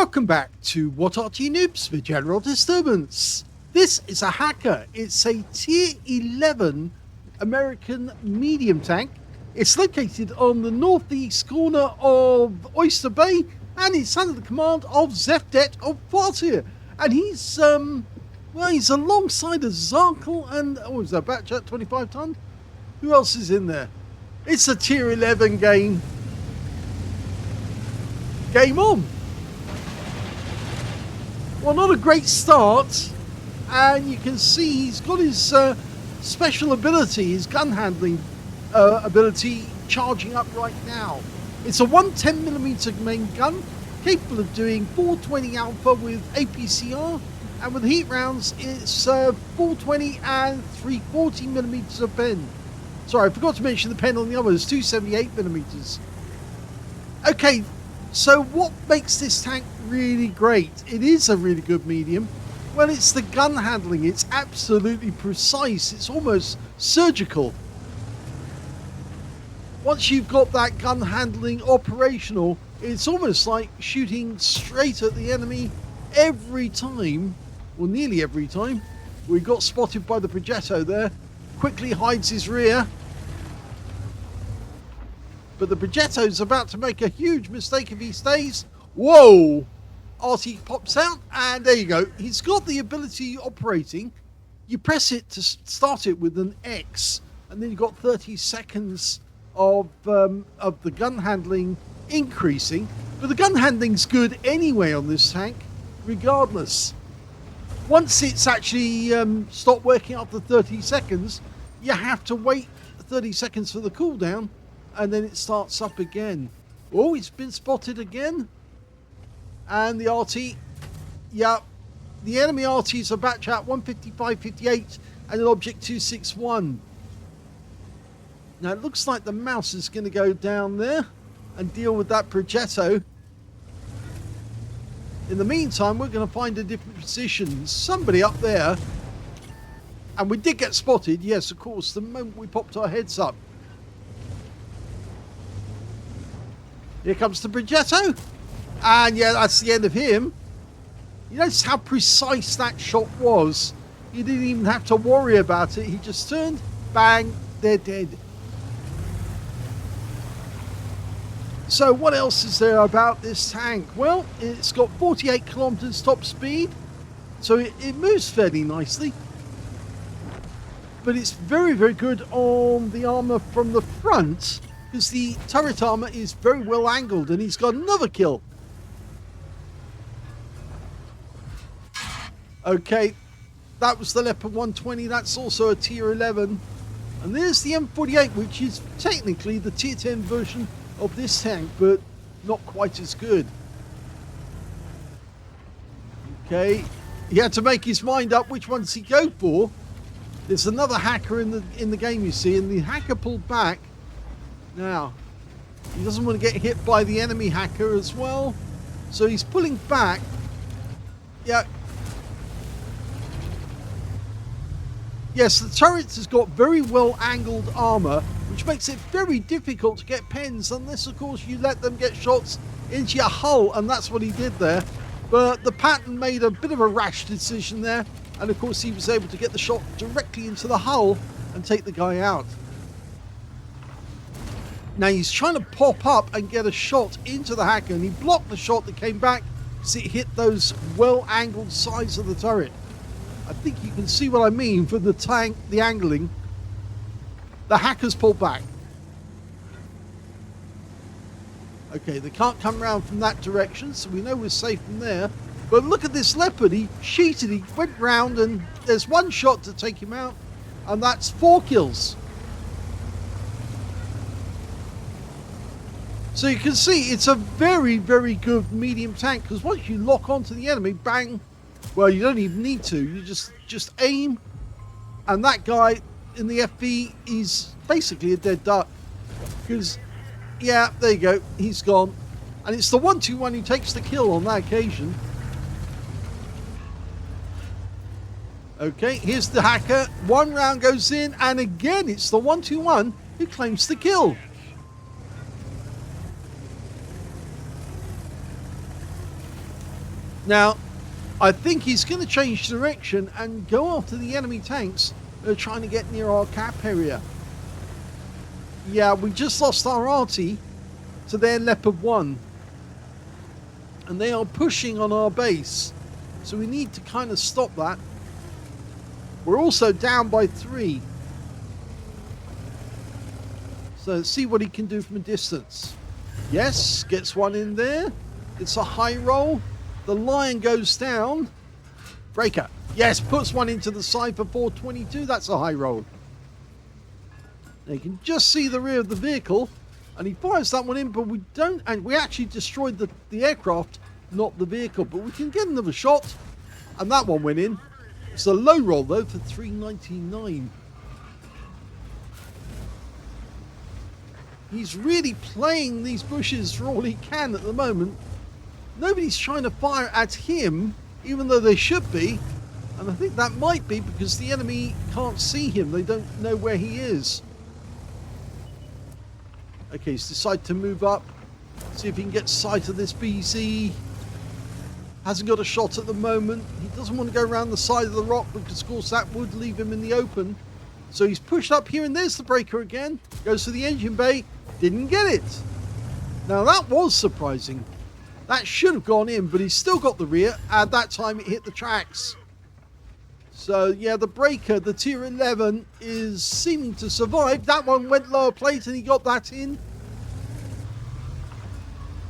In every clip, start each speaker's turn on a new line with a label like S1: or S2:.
S1: Welcome back to What Arty Noobs for General Disturbance. This is a Hacker. It's a Tier 11 American medium tank. It's located on the northeast corner of Oyster Bay, and it's under the command of dzefdet of FARTR. And he's alongside a Zarkle and, is that Batchat 25 ton? Who else is in there? It's a Tier 11 game. Game on. Well, not a great start, and you can see he's got his special ability, his gun handling ability, charging up right now. It's a 110mm main gun, capable of doing 420 alpha with APCR, and with heat rounds, it's 420 and 340mm of pen. Sorry, I forgot to mention the pen on the other is 278mm. Okay. So what makes this tank really great? It is a really good medium. Well, it's the gun handling. It's absolutely precise. It's almost surgical. Once you've got that gun handling operational, it's almost like shooting straight at the enemy every time, or nearly every time. We got spotted by the Progetto there. Quickly hides his rear. But the Progetto's about to make a huge mistake if he stays. Whoa! Arty pops out, and there you go. He's got the ability operating. You press it to start it with an X, and then you've got 30 seconds of the gun handling increasing. But the gun handling's good anyway on this tank, regardless. Once it's actually stopped working after 30 seconds, you have to wait 30 seconds for the cooldown. And then it starts up again. Oh, it's been spotted again. And the Arty, yeah, the enemy Arty's a batch at 155.58 and an object 261. Now it looks like the mouse is going to go down there and deal with that Progetto. In the meantime, we're going to find a different position. Somebody up there. And we did get spotted, yes, of course, the moment we popped our heads up. Here comes the Progetto. And yeah, that's the end of him. You notice how precise that shot was. You didn't even have to worry about it. He just turned, bang, they're dead. So what else is there about this tank? Well, it's got 48 kilometers top speed. So it moves fairly nicely. But it's very, very good on the armor from the front, because the turret armor is very well angled, and he's got another kill. Okay, that was the Leopard 120. That's also a Tier 11. And there's the M48, which is technically the Tier 10 version of this tank, but not quite as good. Okay, he had to make his mind up which one does he go for. There's another Hacker in the game, you see, and the Hacker pulled back. Now, he doesn't want to get hit by the enemy Hacker as well, so he's pulling back. Yeah. Yes, the turret has got very well angled armor, which makes it very difficult to get pens, unless of course you let them get shots into your hull, and that's what he did there. But the Patton made a bit of a rash decision there, and of course he was able to get the shot directly into the hull and take the guy out. Now he's trying to pop up and get a shot into the Hacker, and he blocked the shot that came back because it hit those well-angled sides of the turret. I think you can see what I mean for the tank, the angling. The Hacker's pulled back. Okay, they can't come around from that direction, so we know we're safe from there. But look at this Leopard. He cheated. He went round, and there's one shot to take him out, and that's 4 kills. So you can see it's a very, very good medium tank, because once you lock onto the enemy, bang, well, you don't even need to. You just aim, and that guy in the FV is basically a dead duck. Because, yeah, there you go, he's gone. And it's the 121 who takes the kill on that occasion. Okay, here's the Hacker. One round goes in, and again, it's the 121 who claims the kill. Now, I think he's going to change direction and go after the enemy tanks that are trying to get near our cap area. Yeah, we just lost our Arty to their Leopard 1. And they are pushing on our base. So we need to kind of stop that. We're also down by 3. So let's see what he can do from a distance. Yes, gets one in there. It's a high roll. The Lion goes down. Breaker. Yes, puts one into the side for 422. That's a high roll. Now you can just see the rear of the vehicle. And he fires that one in, but we don't... And we actually destroyed the aircraft, not the vehicle. But we can get another shot. And that one went in. It's a low roll, though, for 399. He's really playing these bushes for all he can at the moment. Nobody's trying to fire at him, even though they should be. And I think that might be because the enemy can't see him. They don't know where he is. Okay, he's decided to move up. See if he can get sight of this BZ. Hasn't got a shot at the moment. He doesn't want to go around the side of the rock because, of course, that would leave him in the open. So he's pushed up here, and there's the breaker again. Goes to the engine bay. Didn't get it. Now, that was surprising. That should have gone in, but he's still got the rear. At that time, it hit the tracks. So, yeah, the breaker, the tier 11, is seeming to survive. That one went lower plate, and he got that in.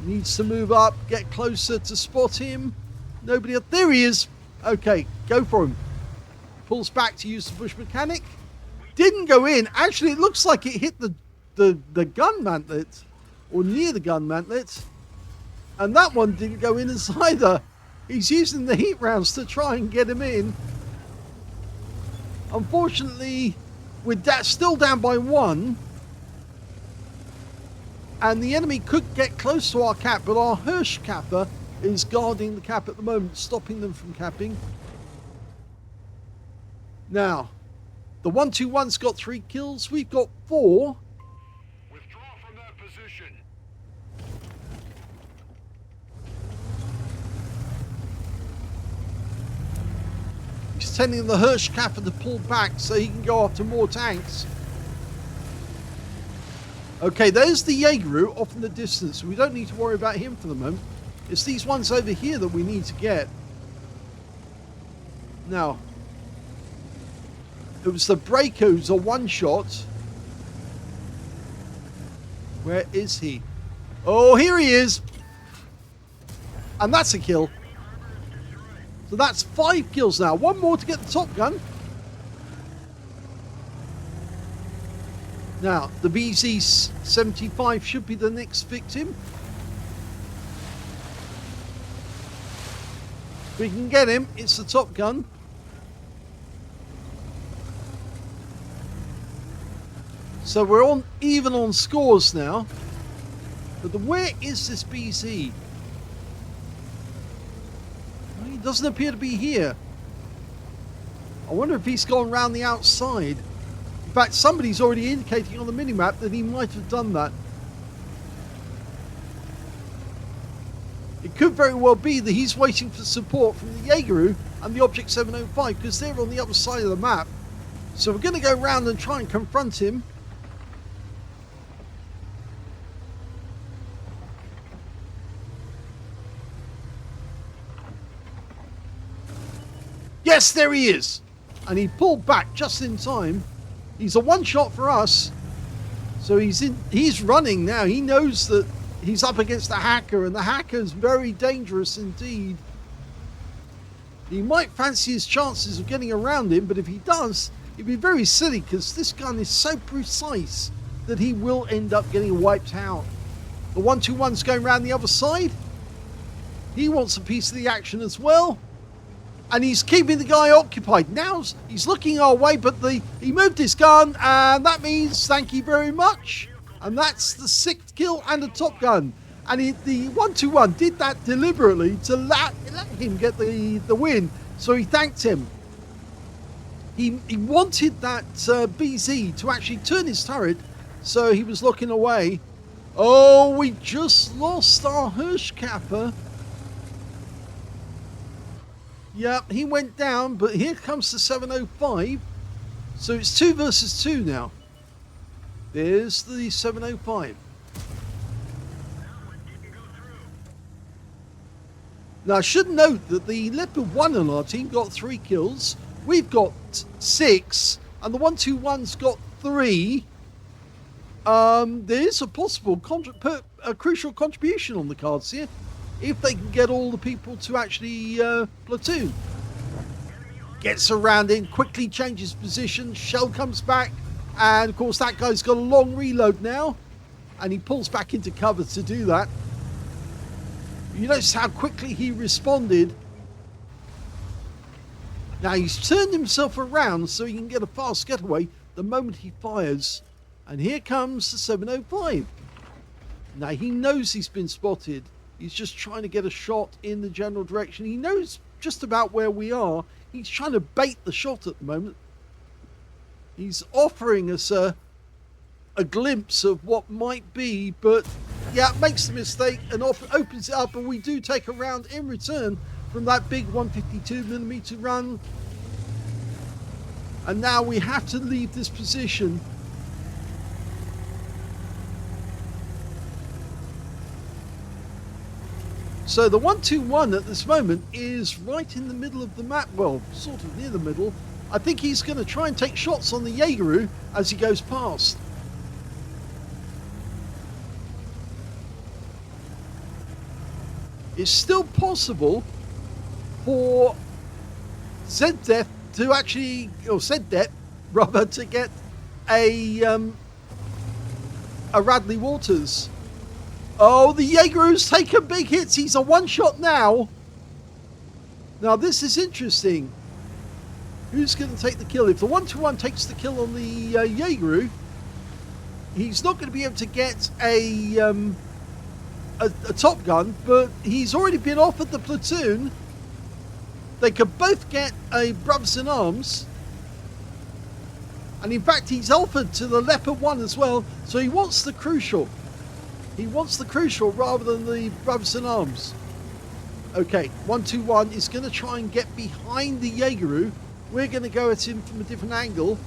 S1: Needs to move up, get closer to spot him. Nobody up. There he is. Okay, go for him. Pulls back to use the bush mechanic. Didn't go in. Actually, it looks like it hit the gun mantlet, or near the gun mantlet. And that one didn't go in as either. He's using the heat rounds to try and get him in. Unfortunately, we're still down by 1. And the enemy could get close to our cap, but our Hirsch capper is guarding the cap at the moment, stopping them from capping. Now, the 121's got 3 kills. We've got 4.
S2: Withdraw from that position.
S1: He's telling the Hirsch capper to pull back so he can go after more tanks. Okay, there's the Jaeger off in the distance. We don't need to worry about him for the moment. It's these ones over here that we need to get. Now, it was the breaker who's a one-shot. Where is he? Oh, here he is. And that's a kill. So that's 5 kills now. 1 more to get the Top Gun. Now, the XM69 should be the next victim. If we can get him, it's the Top Gun. So we're on even on scores now. But where is this BZ? Well, he doesn't appear to be here. I wonder if he's gone round the outside. In fact, somebody's already indicating on the minimap that he might have done that. It could very well be that he's waiting for support from the Jaeger and the Object 705 because they're on the other side of the map. So we're going to go round and try and confront him. Yes, there he is. And he pulled back just in time. He's a one-shot for us. So he's running now. He knows that he's up against the hacker, and the hacker's very dangerous indeed. He might fancy his chances of getting around him, but if he does, it'd be very silly because this gun is so precise that he will end up getting wiped out. The 121's going around the other side. He wants a piece of the action as well. And he's keeping the guy occupied. Now he's looking our way, but he moved his gun, and that means thank you very much. And that's the 6th kill and a Top Gun. And the 121 did that deliberately to let him get the win. So he thanked him. He wanted that BZ to actually turn his turret, so he was looking away. Oh, we just lost our Hirsch capper. Yep, he went down, but here comes the 705. So it's 2 versus 2 now. There's the 705. Now, I should note that the Leopard 1 on our team got 3 kills. We've got 6, and the 121's got 3. There is a possible a crucial contribution on the cards here, if they can get all the people to actually platoon. Gets around in, quickly changes position, shell comes back, and of course that guy's got a long reload now, and he pulls back into cover to do that. You notice how quickly he responded. Now he's turned himself around so he can get a fast getaway the moment he fires. And here comes the 705. Now he knows he's been spotted. He's just trying to get a shot in the general direction. He knows just about where we are. He's trying to bait the shot at the moment. He's offering us a glimpse of what might be, but yeah, makes the mistake and opens it up, and we do take a round in return from that big 152mm run. And now we have to leave this position. So the 121 at this moment is right in the middle of the map, well, sort of near the middle. I think he's going to try and take shots on the Jaegeru as he goes past. It's still possible for dzefdet to actually, or dzefdet rather, to get a Radley Waters. Oh, the Jaegeru's taken big hits. He's a one-shot now. Now this is interesting. Who's going to take the kill? If the 121 takes the kill on the Jaegeru, he's not going to be able to get a top gun, but he's already been offered the platoon. They could both get a brothers in arms, and in fact he's offered to the Leopard 1 as well, so he wants the crucial. He wants the crucial rather than the brothers in arms. Okay, 121 is going to try and get behind the Jaegeru. We're going to go at him from a different angle.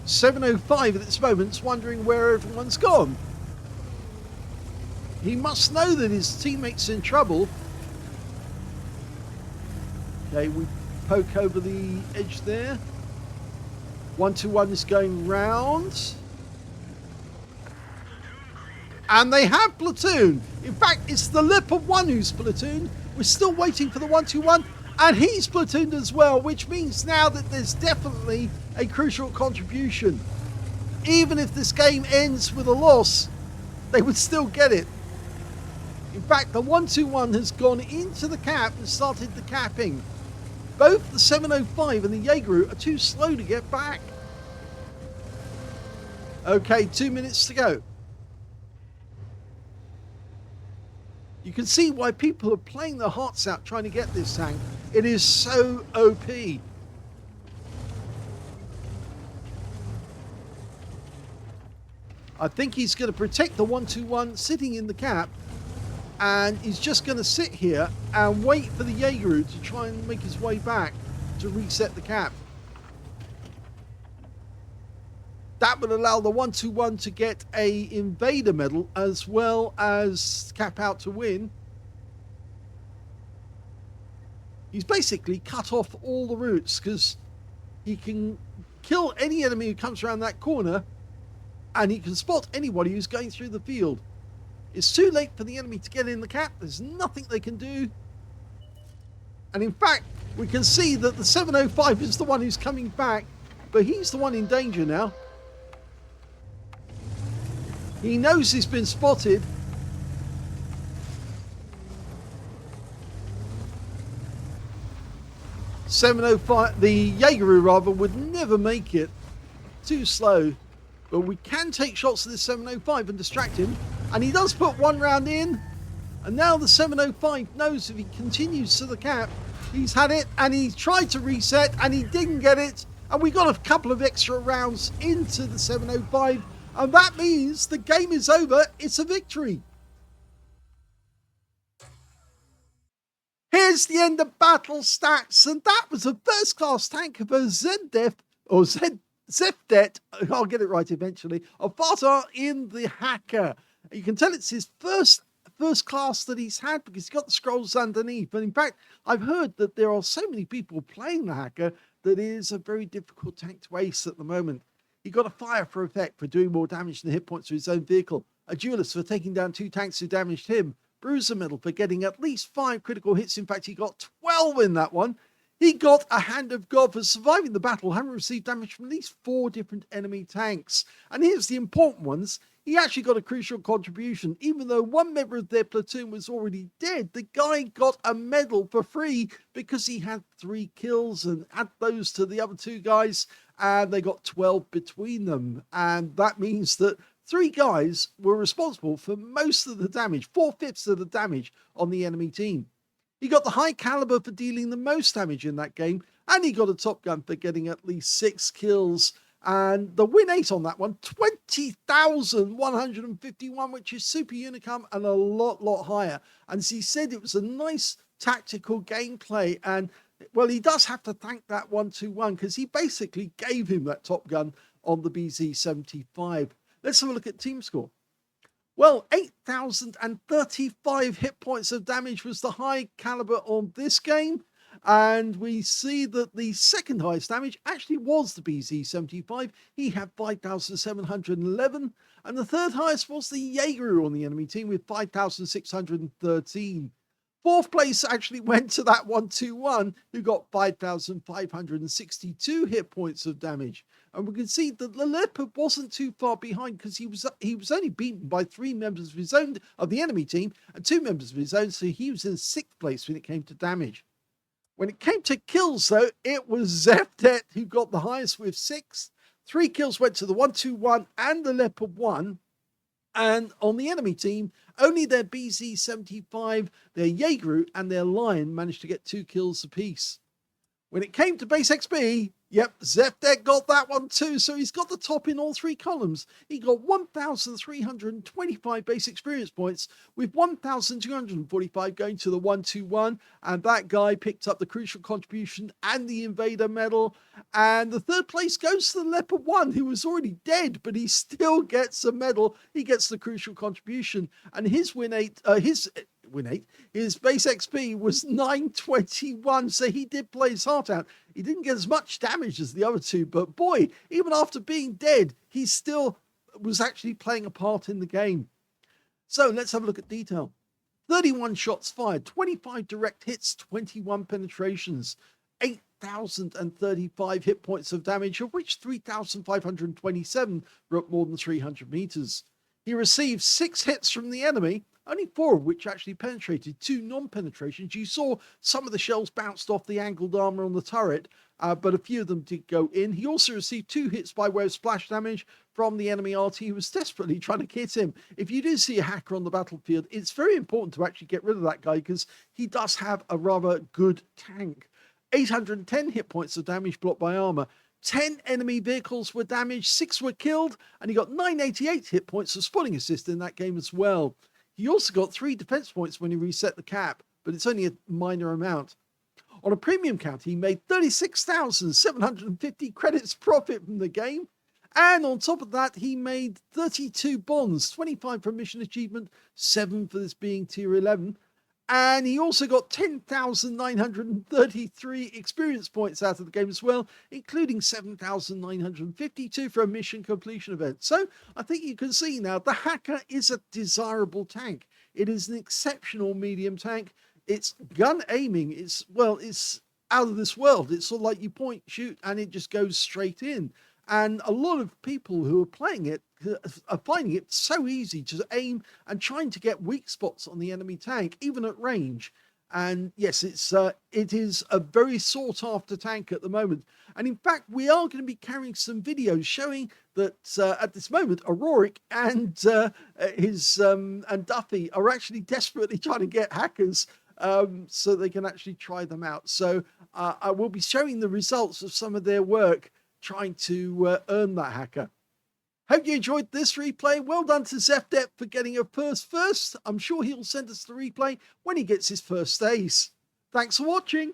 S1: 705 at this moment is wondering where everyone's gone. He must know that his teammate's in trouble. Okay, we poke over the edge there. 121 is going round. And they have platoon. In fact, it's the Leopard 1 who's platoon. We're still waiting for the 121, and he's platooned as well, which means now that there's definitely a crucial contribution. Even if this game ends with a loss, they would still get it. In fact, the 121 has gone into the cap and started the capping. Both the 705 and the Jaegeru are too slow to get back. Okay, 2 minutes to go. You can see why people are playing their hearts out trying to get this tank. It is so OP. I think he's going to protect the 121 sitting in the cap, and he's just going to sit here and wait for the Jaegeru to try and make his way back to reset the cap. That would allow the 121 to get a invader medal as well as cap out to win. He's basically cut off all the routes because he can kill any enemy who comes around that corner, and he can spot anybody who's going through the field. It's too late for the enemy to get in the cap. There's nothing they can do. And in fact, we can see that the 705 is the one who's coming back, but he's the one in danger now. He knows he's been spotted. .705, the Jaegeru rather, would never make it. Too slow. But we can take shots at this 705 and distract him. And he does put one round in. And now the 705 knows if he continues to the cap, he's had it, and he tried to reset and he didn't get it. And we got a couple of extra rounds into the 705. And that means the game is over. It's a victory. Here's the end of battle stats, and that was a first-class tank of a ZDEF, or dzefdet, I'll get it right eventually, of FARTR in the Hacker. You can tell it's his first class that he's had because he's got the scrolls underneath. And in fact, I've heard that there are so many people playing the Hacker that it is a very difficult tank to ace at the moment. He got a fire for effect for doing more damage than hit points to his own vehicle, a duelist for taking down 2 tanks who damaged him, Bruiser medal for getting at least 5 critical hits. In fact, he got 12 in that one. He got a Hand of God for surviving the battle, having received damage from at least 4 different enemy tanks. And here's the important ones. He actually got a crucial contribution. Even though one member of their platoon was already dead, the guy got a medal for free because he had 3 kills and add those to the other 2 guys, and they got 12 between them. And that means that 3 guys were responsible for most of the damage, 4/5 of the damage on the enemy team. He got the high caliber for dealing the most damage in that game, and he got a top gun for getting at least 6 kills. And the win 8 on that one, 20,151, which is super unicum and a lot higher. And as he said, it was a nice tactical gameplay. And well, he does have to thank that 121 because he basically gave him that top gun on the BZ75. Let's have a look at team score. Well, 8,035 hit points of damage was the high caliber on this game. And we see that the second highest damage actually was the BZ75. He had 5,711. And the third highest was the Jaeger on the enemy team with 5,613. Fourth place actually went to that 121, who got 5,562 hit points of damage. And we can see that the Leopard wasn't too far behind because he was only beaten by 3 members of his own, of the enemy team, and 2 members of his own, so he was in 6th place when it came to damage. When it came to kills, though, it was dzefdet who got the highest with 6. 3 kills went to the 121 and the Leopard 1. And on the enemy team, only their BZ75, their Jaeger, and their Lion managed to get 2 kills apiece. When it came to base XP, yep, dzefdet got that one too, so he's got the top in all 3 columns. He got 1,325 base experience points, with 1,245 going to the 121, and that guy picked up the crucial contribution and the Invader medal. And the 3rd place goes to the Leopard 1, who was already dead, but he still gets a medal. He gets the crucial contribution, and his his base XP was 921, so he did play his heart out. He didn't get as much damage as the other 2, but boy, even after being dead, he still was actually playing a part in the game. So let's have a look at detail. 31 shots fired, 25 direct hits, 21 penetrations, 8,035 hit points of damage, of which 3,527 were up more than 300 meters. He received 6 hits from the enemy, only 4 of which actually penetrated, 2 non-penetrations. You saw some of the shells bounced off the angled armor on the turret, but a few of them did go in. He also received 2 hits by way of splash damage from the enemy Arty, who was desperately trying to hit him. If you do see a hacker on the battlefield, it's very important to actually get rid of that guy because he does have a rather good tank. 810 hit points of damage blocked by armor. 10 enemy vehicles were damaged, 6 were killed, and he got 988 hit points of spotting assist in that game as well. He also got 3 defense points when he reset the cap, but it's only a minor amount. On a premium count, he made 36,750 credits profit from the game. And on top of that, he made 32 bonds, 25 for mission achievement, 7 for this being tier 11. And he also got 10,933 experience points out of the game as well, including 7,952 for a mission completion event. So I think you can see now the Hacker is a desirable tank. It is an exceptional medium tank. Its gun aiming is, well, it's out of this world. It's sort of like you point, shoot, and it just goes straight in. And a lot of people who are playing it are finding it so easy to aim and trying to get weak spots on the enemy tank, even at range. And yes, it is a very sought after tank at the moment. And in fact, we are going to be carrying some videos showing that at this moment, Auroric and and Duffy are actually desperately trying to get hackers so they can actually try them out. So I will be showing the results of some of their work trying to earn that hacker. Hope you enjoyed this replay. Well done to dzefdet for getting a first. I'm sure he'll send us the replay when he gets his first ace. Thanks for watching.